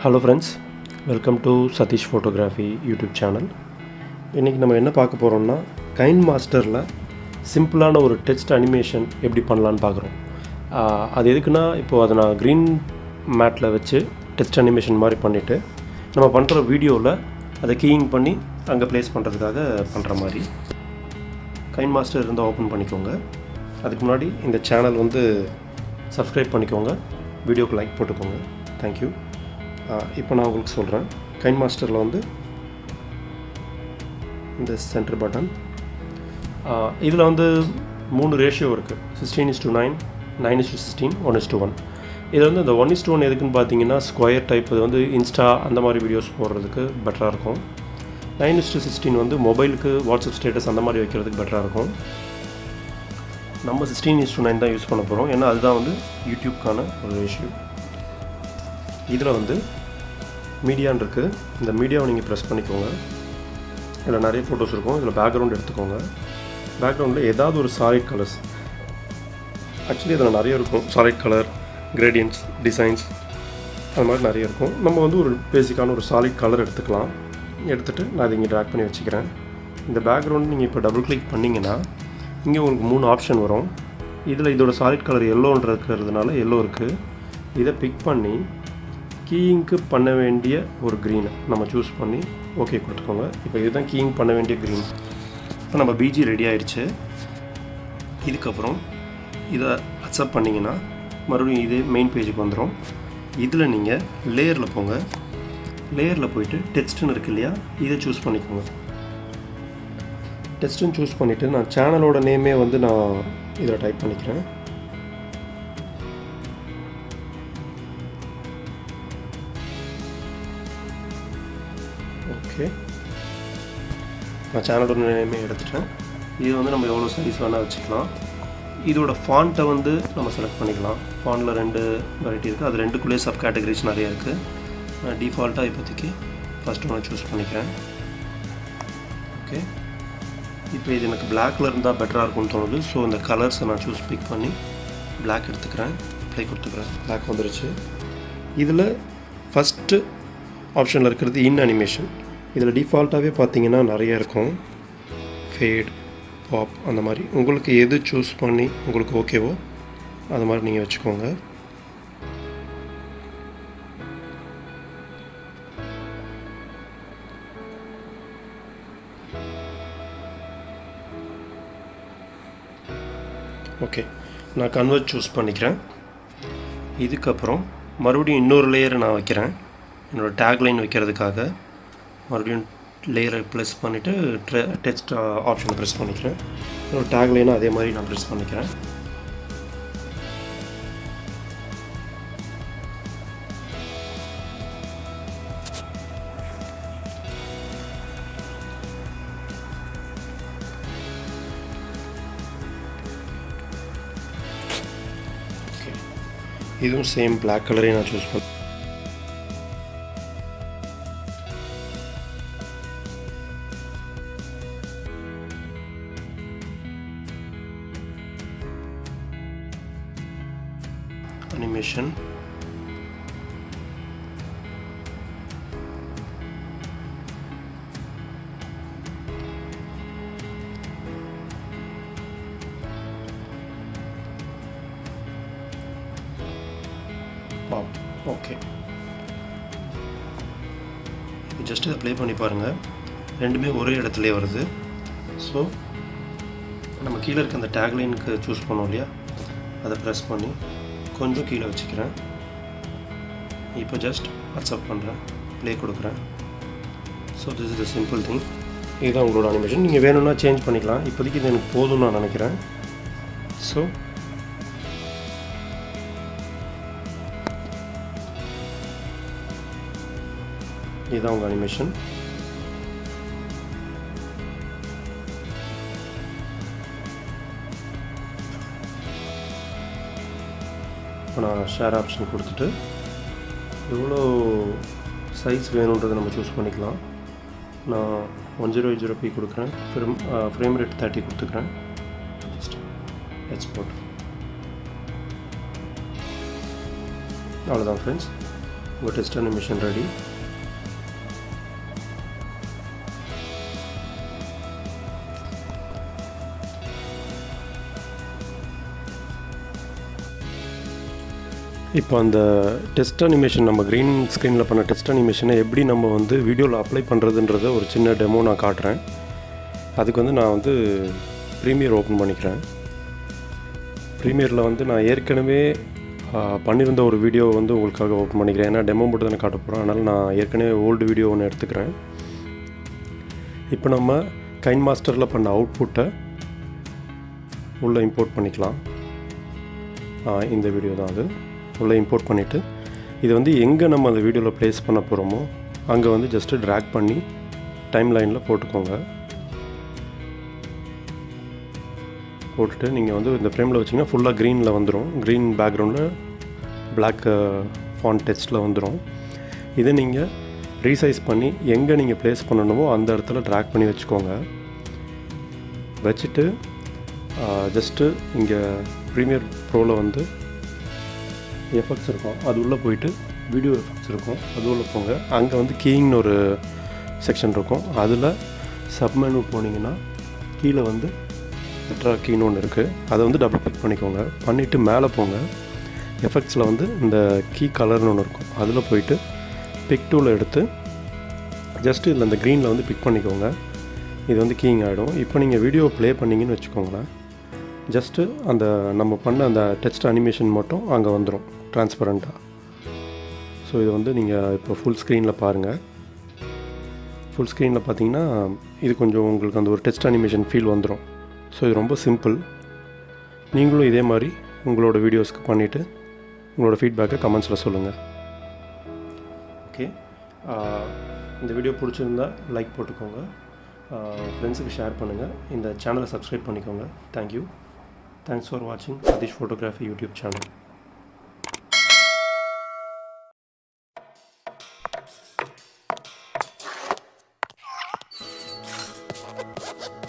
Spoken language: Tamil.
Hello friends, welcome to Sathish Photography YouTube channel. இன்றைக்கி நம்ம என்ன பார்க்க போகிறோம்னா KineMasterல சிம்பிளான ஒரு டெக்ஸ்ட் அனிமேஷன் எப்படி பண்ணலான்னு பார்க்குறோம். அது எதுக்குன்னா இப்போது அதை நான் க்ரீன் மேட்டில் வச்சு டெக்ஸ்ட் அனிமேஷன் மாதிரி பண்ணிவிட்டு நம்ம பண்ணுற வீடியோவில் அதை கீயிங் பண்ணி அங்கே ப்ளேஸ் பண்ணுறதுக்காக பண்ணுற மாதிரி. KineMaster இருந்தால் ஓப்பன் பண்ணிக்கோங்க. அதுக்கு முன்னாடி இந்த சேனல் சப்ஸ்கிரைப் பண்ணிக்கோங்க, வீடியோக்கு லைக் போட்டுக்கோங்க. தேங்க்யூ. இப்போ நான் உங்களுக்கு சொல்கிறேன். KineMasterல இந்த சென்டர் பட்டன் இதில் 3 ரேஷியோ இருக்குது. 16:9, 9:16, 1:1. இது இந்த 1:1 எதுக்குன்னு பார்த்தீங்கன்னா ஸ்கொயர் டைப் இது இன்ஸ்டா அந்த மாதிரி வீடியோஸ் போடுறதுக்கு பெட்டராக இருக்கும். 9:16 மொபைலுக்கு வாட்ஸ்அப் ஸ்டேட்டஸ் அந்த மாதிரி வைக்கிறதுக்கு பெட்டராக இருக்கும். நம்ம 16:9 தான் யூஸ் பண்ண போகிறோம், ஏன்னா அதுதான் யூடியூப்க்கான ஒரு ரேஷியோ. இதில் மீடியான்னு இருக்குது. இந்த மீடியாவை நீங்கள் ப்ரெஸ் பண்ணிக்கோங்க. இதில் நிறைய ஃபோட்டோஸ் இருக்கும். இதில் பேக்ரவுண்ட் எடுத்துக்கோங்க. பேக்ரவுண்டில் ஏதாவது ஒரு சாலிட் கலர்ஸ், ஆக்சுவலி இதில் நிறைய இருக்கும். சாலிட் கலர், கிரேடியன்ட்ஸ், டிசைன்ஸ் அது மாதிரி நிறைய இருக்கும். நம்ம ஒரு பேசிக்கான ஒரு சாலிட் கலர் எடுத்துக்கலாம். எடுத்துகிட்டு நான் அதை இங்கே ட்ராக் பண்ணி வச்சுக்கிறேன். இந்த பேக்ரவுண்ட் நீங்கள் இப்போ டபுள் கிளிக் பண்ணிங்கன்னா இங்கே உங்களுக்கு 3 ஆப்ஷன் வரும். இதில் இதோட சாலிட் கலர் எல்லோன்னு இருக்கிறதுனால எல்லோ இருக்குது. இதை பிக் பண்ணி கீயிங்க்கு பண்ண வேண்டிய ஒரு க்ரீனை நம்ம சூஸ் பண்ணி ஓகே கொடுத்துக்கோங்க. இப்போ இதுதான் கீயிங் பண்ண வேண்டிய க்ரீன். இப்போ நம்ம பிஜி ரெடி ஆகிடுச்சு. இதுக்கப்புறம் இதை அக்செப்ட் பண்ணிங்கன்னா மறுபடியும் இதே மெயின் பேஜுக்கு வந்துடும். இதில் நீங்கள் லேயரில் போங்க. லேயரில் போயிட்டு டெக்ஸ்ட்டுன்னு இருக்கு இல்லையா, இதை சூஸ் பண்ணிக்கோங்க. டெக்ஸ்ட்டுன்னு சூஸ் பண்ணிவிட்டு நான் சேனலோட நேமே நான் இதில் டைப் பண்ணிக்கிறேன். ஓகே, நான் சேனலோட நேமே எடுத்துட்டேன். இது நம்ம எவ்வளோ சைஸ் வேணால் வச்சுக்கலாம். இதோட ஃபாண்ட்டை நம்ம செலக்ட் பண்ணிக்கலாம். ஃபாண்ட்டில் 2 வெரைட்டி இருக்குது. அது 2க்குள்ளே சப் கேட்டகரிஸ் நிறைய இருக்குது. நான் டிஃபால்ட்டாக இப்போதைக்கு ஃபஸ்ட்டு ஒன்று சூஸ் பண்ணிக்கிறேன். ஓகே, இப்போ இது எனக்கு பிளாக் கலர் இருந்தால் பெட்டராக இருக்கும்னு தோணுது. ஸோ இந்த கலர்ஸை நான் சூஸ் பிக் பண்ணி பிளாக் எடுத்துக்கிறேன். அப்ளை கொடுத்துக்கிறேன். பிளாக் வந்துருச்சு. இதில் ஃபஸ்ட்டு ஆப்ஷனில் இருக்கிறது இன் அனிமேஷன். இதில் டிஃபால்ட்டாகவே பார்த்தீங்கன்னா நிறைய இருக்கும். ஃபேட், பாப் அந்த மாதிரி உங்களுக்கு எது சூஸ் பண்ணி உங்களுக்கு ஓகேவோ அது மாதிரி நீங்கள் வச்சுக்கோங்க. ஓகே, நான் கன்வெர்ட் சூஸ் பண்ணிக்கிறேன். இதுக்கப்புறம் மறுபடியும் இன்னொரு லேயரை நான் வைக்கிறேன். என்னோடய டேக்லைன் வைக்கிறதுக்காக மறுபடியும் லேயரை ப்ரெஸ் பண்ணிவிட்டு டெக்ஸ்ட் ஆப்ஷனை ப்ரெஸ் பண்ணிக்கிறேன். என்னோடய டேக்லைனை அதே மாதிரி நான் ப்ரெஸ் பண்ணிக்கிறேன். ஓகே, இதுவும் சேம் பிளாக் கலரே நான் சூஸ் பண்ணேன். அனிமேஷன் ஓகே, ஜஸ்ட் இதை ப்ளே பண்ணி பாருங்கள். ரெண்டுமே ஒரே இடத்துலே வருது. ஸோ நம்ம கீழே இருக்க அந்த டேக்லைனுக்கு சூஸ் பண்ணோம் இல்லையா, அதை ப்ரெஸ் பண்ணி கொஞ்சம் கீழே வச்சுக்கிறேன். இப்போ ஜஸ்ட் அக்செப்ட் பண்ணுறேன், ப்ளே கொடுக்குறேன். So this is the simple thing. இதுதான் உங்களோட அனிமேஷன். நீங்கள் வேணும்னா சேஞ்ச் பண்ணிக்கலாம். இப்போதைக்கு இது எனக்கு போதும்னு நான் நினைக்கிறேன். ஸோ இதுதான் உங்கள் அனிமேஷன். இப்போ நான் ஷேர் ஆப்ஷன் கொடுத்துட்டு எவ்வளோ சைஸ் வேணுன்றதை நம்ம சூஸ் பண்ணிக்கலாம். நான் 1080p கொடுக்குறேன். ஃப்ரேம் ரேட் 30 கொடுத்துக்கிறேன். Just export. அவ்வளோதான் ஃப்ரெண்ட்ஸ். உங்கள் டெஸ்ட் அனிமேஷன் ரெடி. இப்போ அந்த டெஸ்ட் அனிமேஷன் நம்ம க்ரீன் ஸ்க்ரீனில் பண்ண டெஸ்ட் அனிமேஷனை எப்படி நம்ம வந்து வீடியோவில் அப்ளை பண்ணுறதுன்றத ஒரு சின்ன டெமோ நான் காட்டுறேன். அதுக்கு வந்து நான் வந்து ப்ரீமியர் ஓப்பன் பண்ணிக்கிறேன். ப்ரீமியரில் வந்து நான் ஏற்கனவே பண்ணியிருந்த ஒரு வீடியோ வந்து உங்களுக்காக ஓப்பன் பண்ணிக்கிறேன். ஏன்னா டெமோ மட்டும் தானே காட்ட போகிறோம். அதனால் நான் ஏற்கனவே ஓல்டு வீடியோ ஒன்று எடுத்துக்கிறேன். இப்போ நம்ம KineMasterல பண்ண அவுட்புட்டை உள்ளே இம்போர்ட் பண்ணிக்கலாம். இந்த வீடியோ தான் அது. உள்ளே இம்போர்ட் பண்ணிவிட்டு இது வந்து எங்கே நம்ம அந்த வீடியோவில் ப்ளேஸ் பண்ண போகிறோமோ அங்கே வந்து ஜஸ்ட்டு ட்ராக் பண்ணி டைம் லைனில் போட்டுக்கோங்க. போட்டுட்டு நீங்கள் வந்து இந்த ஃப்ரேமில் வச்சிங்கன்னா ஃபுல்லாக க்ரீனில் வந்துடும். க்ரீன் பேக்ரவுண்டில் பிளாக் ஃபாண்ட் டெக்ஸ்ட்டில் வந்துடும். இதை நீங்கள் ரீசைஸ் பண்ணி எங்கே நீங்கள் ப்ளேஸ் பண்ணணுமோ அந்த இடத்துல ட்ராக் பண்ணி வச்சுக்கோங்க. வச்சுட்டு ஜஸ்ட்டு இங்கே ப்ரீமியர் ப்ரோவில் வந்து எஃபெக்ட்ஸ் இருக்கும், அது உள்ளே போயிட்டு வீடியோ எஃபெக்ட்ஸ் இருக்கும், அது உள்ளே போங்க. அங்கே வந்து கீயிங்னு ஒரு செக்ஷன் இருக்கும். அதில் சப்மெனு போனீங்கன்னா கீழே வந்து எட்ரா கீன்னு ஒன்று இருக்குது. அதை வந்து டபுள் கிளிக் பண்ணிக்கோங்க. பண்ணிவிட்டு மேலே போங்க. எஃபெக்ட்ஸில் வந்து இந்த கீ கலர்னு ஒன்று இருக்கும், அதில் போயிட்டு பிக் டூவில் எடுத்து ஜஸ்ட்டு இதில் இந்த க்ரீனில் வந்து பிக் பண்ணிக்கோங்க. இது வந்து கீயிங் ஆகிடும். இப்போ நீங்கள் வீடியோ ப்ளே பண்ணிங்கன்னு வச்சுக்கோங்களேன். ஜஸ்ட்டு அந்த நம்ம பண்ண அந்த டெக்ஸ்ட் அனிமேஷன் மட்டும் அங்கே வந்துடும் ட்ரான்ஸ்பரண்ட்டாக. ஸோ இது வந்து நீங்கள் இப்போ ஃபுல் ஸ்க்ரீனில் பாருங்கள். ஃபுல் ஸ்க்ரீனில் பார்த்தீங்கன்னா இது கொஞ்சம் உங்களுக்கு அந்த ஒரு டெக்ஸ்ட் அனிமேஷன் ஃபீல் வந்துடும். ஸோ இது ரொம்ப சிம்பிள். நீங்களும் இதே மாதிரி உங்களோட வீடியோஸ்க்கு பண்ணிவிட்டு உங்களோட ஃபீட்பேக்கை கமெண்ட்ஸில் சொல்லுங்கள். ஓகே, இந்த வீடியோ பிடிச்சிருந்தா லைக் போட்டுக்கோங்க, ஃப்ரெண்ட்ஸுக்கு ஷேர் பண்ணுங்கள், இந்த சேனலை சப்ஸ்கிரைப் பண்ணிக்கோங்க. Thank you. Thanks for watching Sathish Photography YouTube channel.